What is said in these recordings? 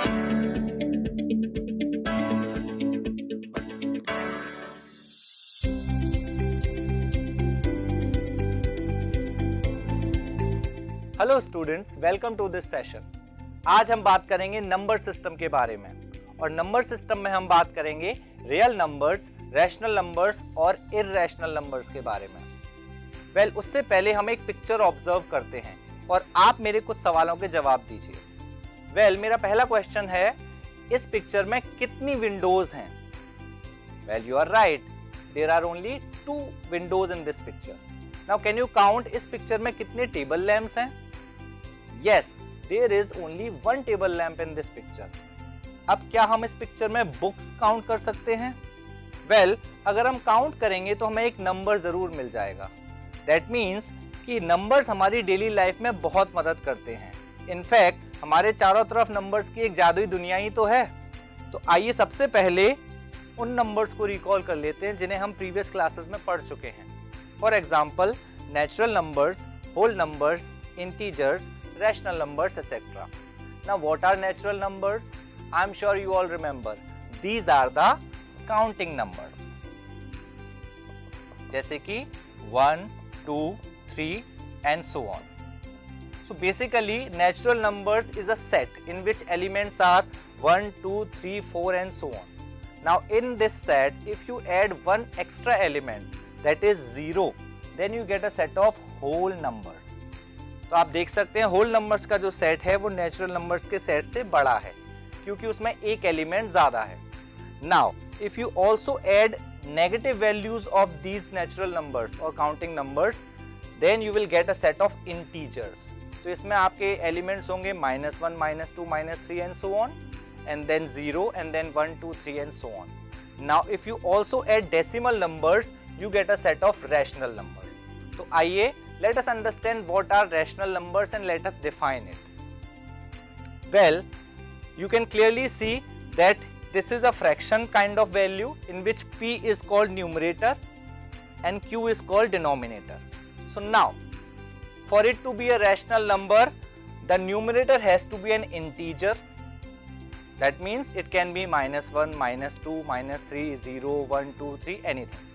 Hello students, welcome to this session. आज हम बात करेंगे नंबर सिस्टम के बारे में, और नंबर सिस्टम में हम बात करेंगे रियल नंबर्स, रैशनल नंबर्स और इररैशनल नंबर्स के बारे में। उससे पहले हम एक पिक्चर ऑब्जर्व करते हैं और आप मेरे कुछ सवालों के जवाब दीजिए। मेरा पहला क्वेश्चन है, इस पिक्चर में कितनी विंडोज हैं? You are right, there are only 2 windows in this picture. Now can you count इस पिक्चर में कितने टेबल लैंप्स हैं? Yes, there is only one table lamp in this picture. अब क्या हम इस पिक्चर में बुक्स काउंट कर सकते हैं? अगर हम काउंट करेंगे तो हमें एक नंबर जरूर मिल जाएगा। That means कि नंबर्स हमारी डेली लाइफ में बहुत मदद करते हैं। इनफैक्ट हमारे चारों तरफ नंबर्स की एक जादुई दुनिया ही तो है। तो आइए सबसे पहले उन नंबर्स को रिकॉल कर लेते हैं जिन्हें हम प्रीवियस क्लासेस में पढ़ चुके हैं। For example, natural numbers, whole numbers, integers, rational numbers, etc. Now what are natural numbers? I am sure you all remember. These are the counting numbers. जैसे कि 1, 2, 3 and so on. So basically natural numbers is a set in which elements are 1, 2, 3, 4 and so on. Now in this set, if you add one extra element, that is 0, then you get a set of whole numbers. तो आप देख सकते हैं whole numbers का जो set है वो natural numbers के सेट से बड़ा है क्योंकि उसमें एक एलिमेंट ज्यादा है। Now if you also add negative values of these natural numbers और counting numbers, then you will get a set of integers. तो इसमें आपके एलिमेंट्स होंगे -1, -2, -3 and so on, and then 0 and then 1, 2, 3 and so on. Now if you also add decimal numbers, you get a set of rational numbers. तो आइए let us understand what are rational numbers and let us define it. You can clearly see that this is a fraction kind of value in which p is called numerator and q is called denominator. So now for it to be a rational number, the numerator has to be an integer. That means it can be -1, -2, -3, 0, 1, 2, 3, anything.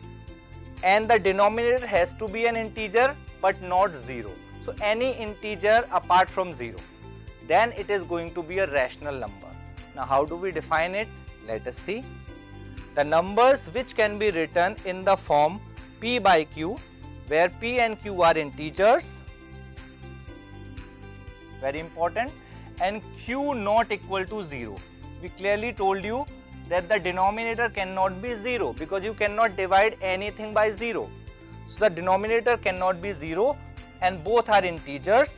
And the denominator has to be an integer but not 0. So any integer apart from 0, then it is going to be a rational number. Now how do we define it? Let us see. The numbers which can be written in the form p by q, where p and q are integers, very important, and q not equal to 0. We clearly told you that the denominator cannot be 0 because you cannot divide anything by 0. So the denominator cannot be 0 and both are integers,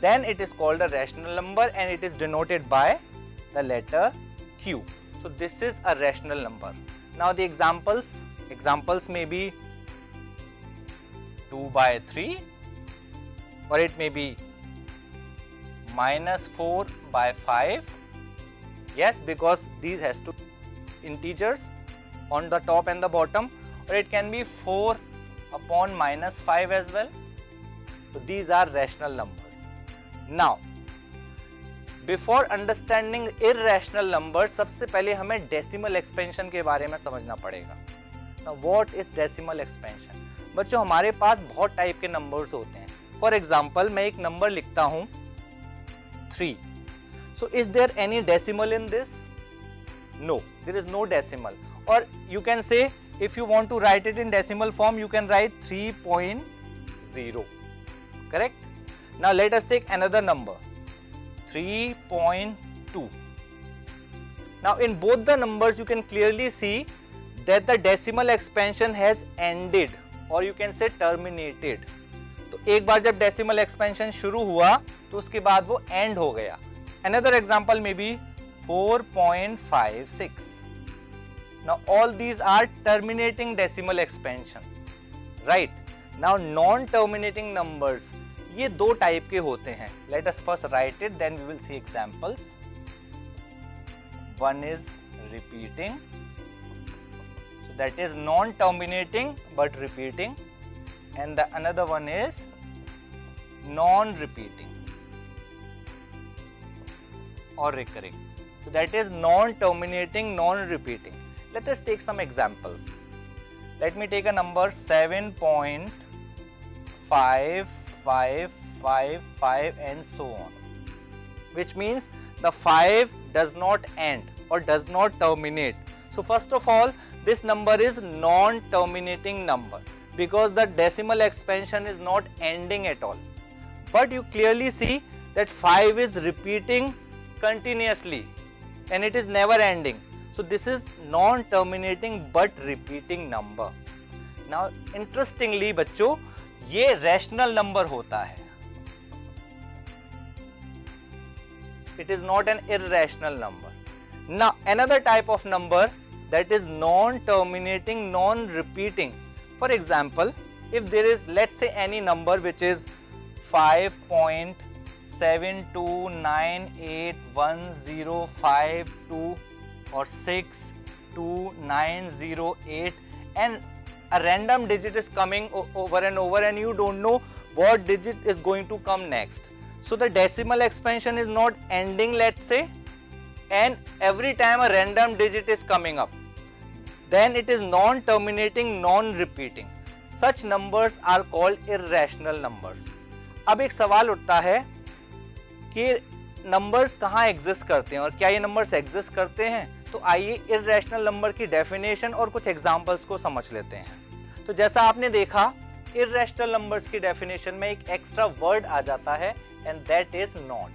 then it is called a rational number and it is denoted by the letter q. So this is a rational number. Now the examples may be 2 by 3 or it may be -4 by 5. Yes, because these has to integers on the top and the bottom, or it can be 4 upon -5 as well. So these are rational numbers. Now before understanding irrational numbers, सबसे पहले हमें decimal expansion के बारे में समझना पड़ेगा। Now what is decimal expansion? बच्चों, हमारे पास बहुत टाइप के नंबर्स होते हैं। फॉर एग्जाम्पल, मैं एक नंबर लिखता हूं 3. So is there any decimal in this? No, there is no decimal. Or you can say, if you want to write it in decimal form, you can write 3.0. Correct? Now let us take another number, 3.2. Now in both the numbers you can clearly see that the decimal expansion has ended, or you can say terminated. तो एक बार जब decimal expansion शुरू हुआ तो उसके बाद वो end हो गया. Another example may be 4.56. Now all these are terminating decimal expansion, right? Now non-terminating numbers, ये दो टाइप के होते हैं. Let us first write it, then we will see examples. One is repeating, so that is non-terminating but repeating, and the another one is non-repeating or recurring. So that is non-terminating, non-repeating. Let us take some examples. Let me take a number 7.5555 and so on, which means the 5 does not end or does not terminate. So first of all, this number is non-terminating number because the decimal expansion is not ending at all. But you clearly see that 5 is repeating continuously and it is never ending. So this is non-terminating but repeating number. Now interestingly बच्चों, ये rational number होता है. It is not an irrational number. Now another type of number that is non-terminating, non-repeating. For example, if there is, let's say, any number which is 5.72981052 or 62908 and a random digit is coming over and over and you don't know what digit is going to come next. So the decimal expansion is not ending, let's say, and every time a random digit is coming up, then it is non-terminating, non-repeating. Such numbers are called irrational numbers. अब एक सवाल उठता है कि numbers कहाँ exist करते हैं और क्या ये नंबर्स एग्जिस्ट करते हैं? तो आइए इर्रेशनल नंबर की डेफिनेशन और कुछ एग्जांपल्स को समझ लेते हैं। तो जैसा आपने देखा, इर्रेशनल नंबर्स की डेफिनेशन में एक एक्स्ट्रा वर्ड आ जाता है and that is not.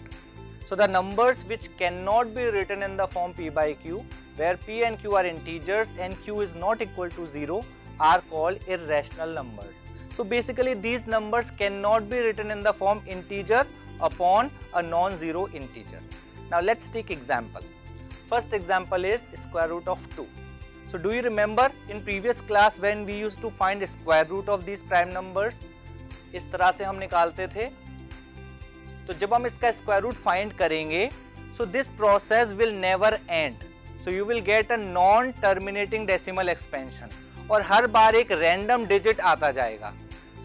So the numbers which cannot be written in the form p by q, where p and q are integers and q is not equal to 0, are called irrational numbers. So basically these numbers cannot be written in the form integer upon a non-zero integer. Now let's take example. First example is square root of 2. So do you remember in previous class when we used to find square root of these prime numbers? इस तरह से हम निकालते थे. तो जब हम इसका स्क्वायर रूट फाइंड करेंगे, so this process will never end. So you will get a non-terminating decimal expansion और हर बार एक random digit आता जाएगा.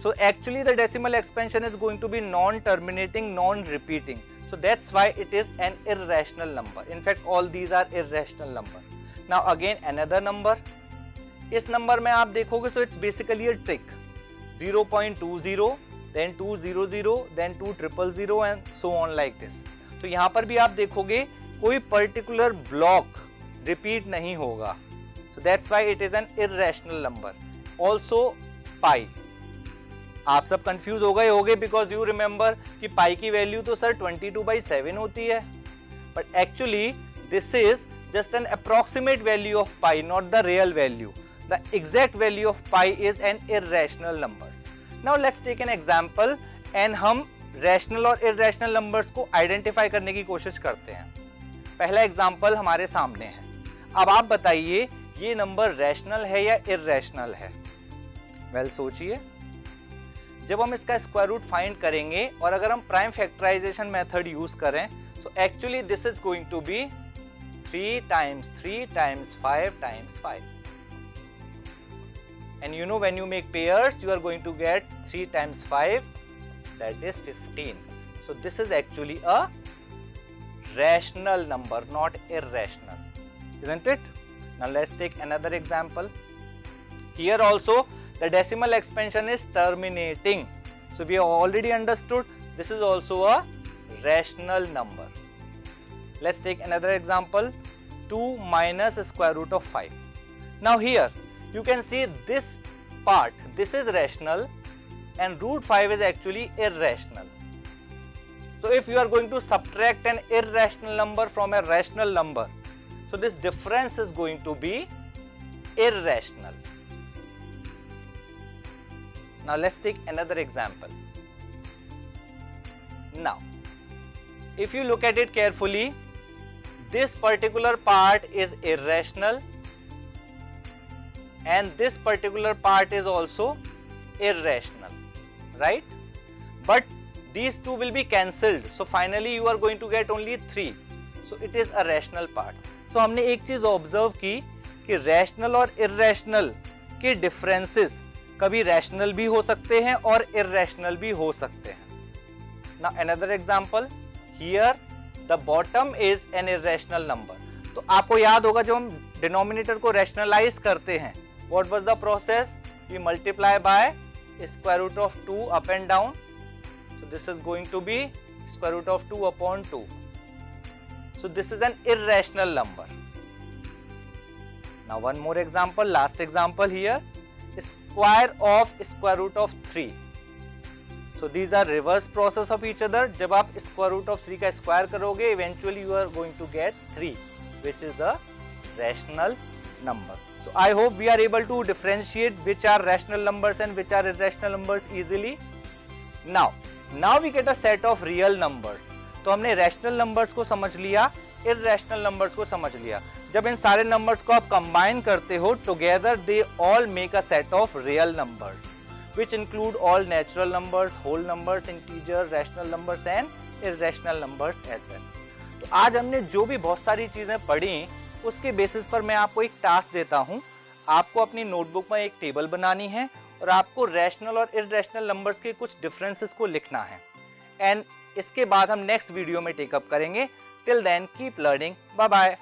So actually the decimal expansion is going to be non-terminating, non-repeating. So that's why it is an irrational number. In fact, all these are irrational number. Now again another number. इस number में आप देखोगे, so it's basically a trick. 0.20, then 200, then 2000 and so on like this. तो यहाँ पर भी आप देखोगे कोई particular block repeat नहीं होगा. So that's why it is an irrational number. Also pi. आप सब कंफ्यूज हो गए होंगे बिकॉज यू रिमेंबर कि पाई की वैल्यू तो सर 22/7 होती है, but actually this is just an approximate value of pi, not the real value. The exact value of pi is an irrational numbers. Now let's take an example and हम rational और irrational numbers को identify करने की कोशिश करते हैं. पहला example हमारे सामने है. अब आप बताइए ये नंबर रैशनल है या इररेशनल है? वेल सोचिए. जब हम इसका स्क्वायर रूट फाइंड करेंगे और अगर हम प्राइम फैक्टराइजेशन मेथड यूज करें, so actually this is going to be 3 times 3 times 5 times 5. And you know when you make pairs, you are going to get 3 times 5, that is 15. So this is actually a rational number, not irrational, isn't it? Now let's take another example. Here also the decimal expansion is terminating. So we have already understood this is also a rational number. Let's take another example. 2 minus square root of 5. Now here you can see this part, this is rational and root 5 is actually irrational. So if you are going to subtract an irrational number from a rational number, so this difference is going to be irrational. Now let's take another example. Now, if you look at it carefully, this particular part is irrational and this particular part is also irrational, right? But these two will be cancelled. So finally you are going to get only 3. So it is a rational part. So हमने एक चीज observe की कि rational और irrational के differences कभी rational भी हो सकते हैं और इररेशनल भी हो सकते हैं. Now another example. Here the bottom is an irrational number. तो आपको याद होगा जब हम डिनोमिनेटर को रैशनलाइज करते हैं, what was the process? We multiply by square root of 2 up and down, so this is going to be square root of 2 upon 2. So this is an irrational number. Now one more example, last example here, square of square root of 3. So these are reverse process of each other. जब आप square root of 3 का square करोगे, eventually you are going to get 3, which is a rational number. So I hope we are able to differentiate which are rational numbers and which are irrational numbers easily. Now we get a set of real numbers. तो हमने rational numbers को समझ लिया, irrational numbers को समझ लिया। जब इन सारे numbers को आप combine करते हो, together they all make a set of real numbers, which include all natural numbers, whole numbers, integer, rational numbers and irrational numbers as well. तो आज हमने जो भी बहुत सारी चीजें पढ़ी, उसके बेसिस पर मैं आपको एक टास्क देता हूं। आपको अपनी नोटबुक में एक टेबल बनानी है और आपको रैशनल और इररेशनल नंबर्स के कुछ डिफरेंसेस को लिखना है, एंड इसके बाद हम नेक्स्ट वीडियो में टेकअप करेंगे। Till then keep learning, bye bye.